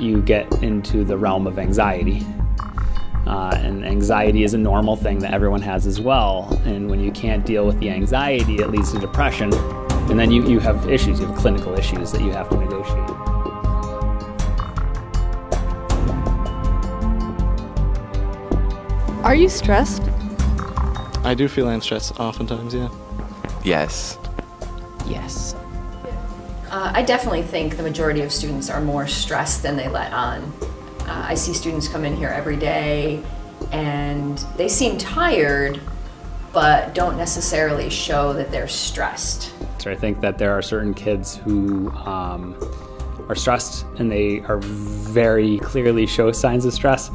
you get into the realm of anxiety. And anxiety is a normal thing that everyone has as well. And when you can't deal with the anxiety, it leads to depression. And then you have issues, you have clinical issues that you have to negotiate. Are you stressed? I do feel I'm stressed oftentimes, yeah. Yes. Yes. I definitely think the majority of students are more stressed than they let on. I see students come in here every day and they seem tired, but don't necessarily show that they're stressed. So I think that there are certain kids who are stressed and they are very clearly show signs of stress.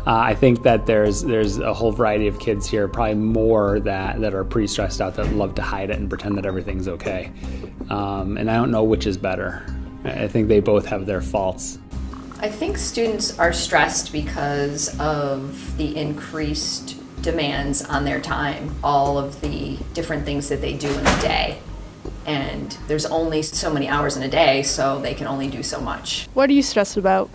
I think that there's a whole variety of kids here, probably more that are pretty stressed out, that love to hide it and pretend that everything's okay. And I don't know which is better. I think they both have their faults. I think students are stressed because of the increased demands on their time, all of the different things that they do in a day. And there's only so many hours in a day, so they can only do so much. What are you stressed about?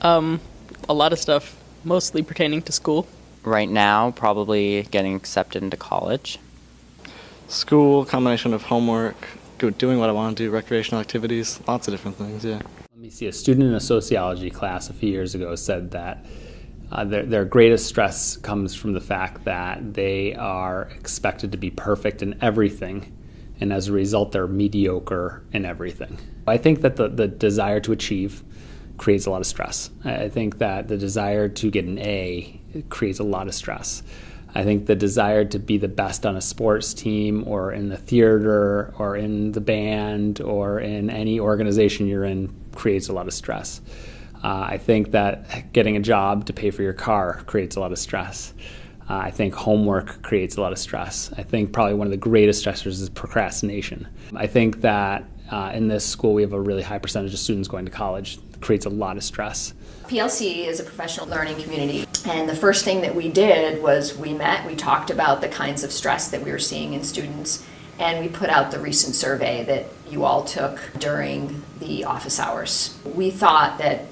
A lot of stuff, mostly pertaining to school. Right now, probably getting accepted into college. School, combination of homework, doing what I want to do, recreational activities, lots of different things, yeah. Let me see, a student in a sociology class a few years ago said that their greatest stress comes from the fact that they are expected to be perfect in everything, and as a result, they're mediocre in everything. I think that the desire to achieve creates a lot of stress. I think that the desire to get an A creates a lot of stress. I think the desire to be the best on a sports team or in the theater or in the band or in any organization you're in creates a lot of stress. I think that getting a job to pay for your car creates a lot of stress. I think homework creates a lot of stress. I think probably one of the greatest stressors is procrastination. I think that in this school we have a really high percentage of students going to college. It creates a lot of stress. PLC is a professional learning community, and the first thing that we did was we talked about the kinds of stress that we were seeing in students, and we put out the recent survey that you all took during the office hours. We thought that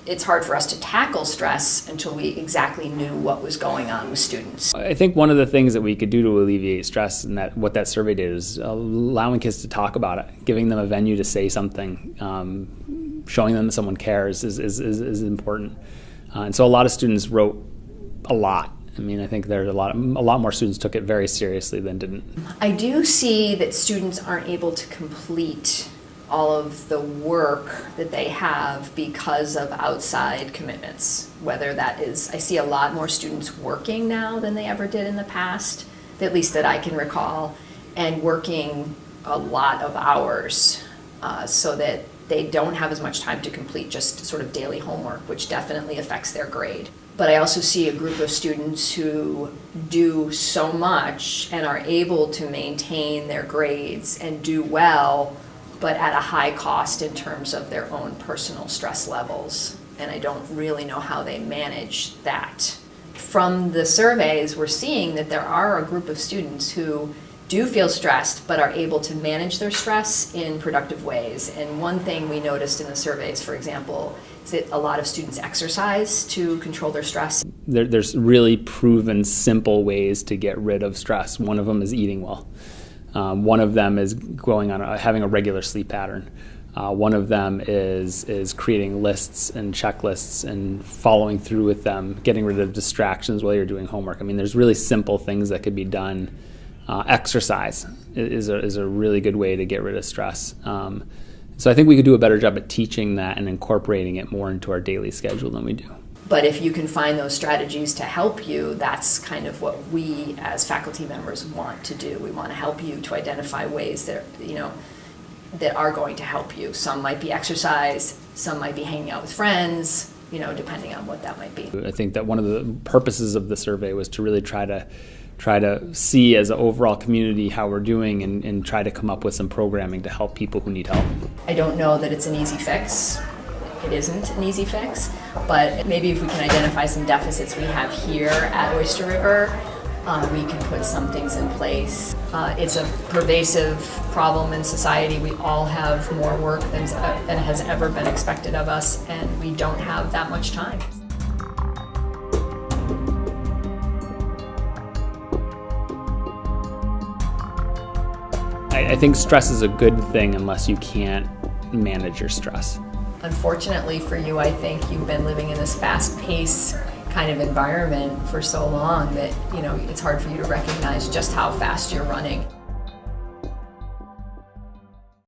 it's hard for us to tackle stress until we exactly knew what was going on with students. I think one of the things that we could do to alleviate stress, and that what that survey did, is allowing kids to talk about it, giving them a venue to say something, showing them that someone cares is important. And so a lot of students wrote a lot. I mean, I think there's a lot more students took it very seriously than didn't. I do see that students aren't able to complete all of the work that they have because of outside commitments. Whether that is, I see a lot more students working now than they ever did in the past, at least that I can recall, and working a lot of hours so that they don't have as much time to complete just sort of daily homework, which definitely affects their grade. But I also see a group of students who do so much and are able to maintain their grades and do well, but at a high cost in terms of their own personal stress levels. And I don't really know how they manage that. From the surveys, we're seeing that there are a group of students who do feel stressed, but are able to manage their stress in productive ways. And one thing we noticed in the surveys, for example, is that a lot of students exercise to control their stress. There's really proven simple ways to get rid of stress. One of them is eating well. One of them is having a regular sleep pattern. One of them is creating lists and checklists and following through with them, getting rid of distractions while you're doing homework. I mean, there's really simple things that could be done. Exercise is a really good way to get rid of stress. So I think we could do a better job at teaching that and incorporating it more into our daily schedule than we do. But if you can find those strategies to help you, that's kind of what we as faculty members want to do. We want to help you to identify ways that are going to help you. Some might be exercise, some might be hanging out with friends, depending on what that might be. I think that one of the purposes of the survey was to really try to see as an overall community how we're doing and try to come up with some programming to help people who need help. I don't know that it's an easy fix. It isn't an easy fix, but maybe if we can identify some deficits we have here at Oyster River, we can put some things in place. It's a pervasive problem in society. We all have more work than has ever been expected of us, and we don't have that much time. I think stress is a good thing unless you can't manage your stress. Unfortunately for you, I think you've been living in this fast-paced kind of environment for so long that, it's hard for you to recognize just how fast you're running.